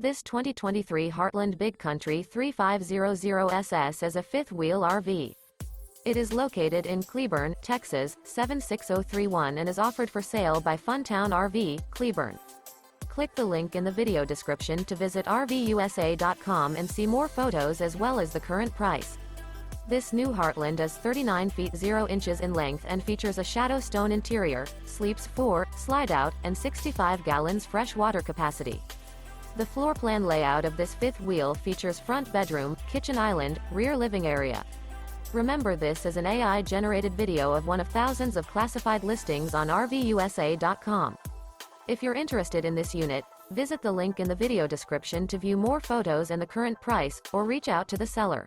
This 2023 Heartland Big Country 3500SS is a fifth-wheel RV. It is located in Cleburne, Texas, 76031 and is offered for sale by Funtown RV, Cleburne. Click the link in the video description to visit RVUSA.com and see more photos as well as the current price. This new Heartland is 39 feet 0 inches in length and features a shadow stone interior, sleeps 4, slide-out, and 65 gallons fresh water capacity. The floor plan layout of this fifth wheel features front bedroom, kitchen island, rear living area. Remember, this is an AI-generated video of one of thousands of classified listings on RVUSA.com. If you're interested in this unit, visit the link in the video description to view more photos and the current price, or reach out to the seller.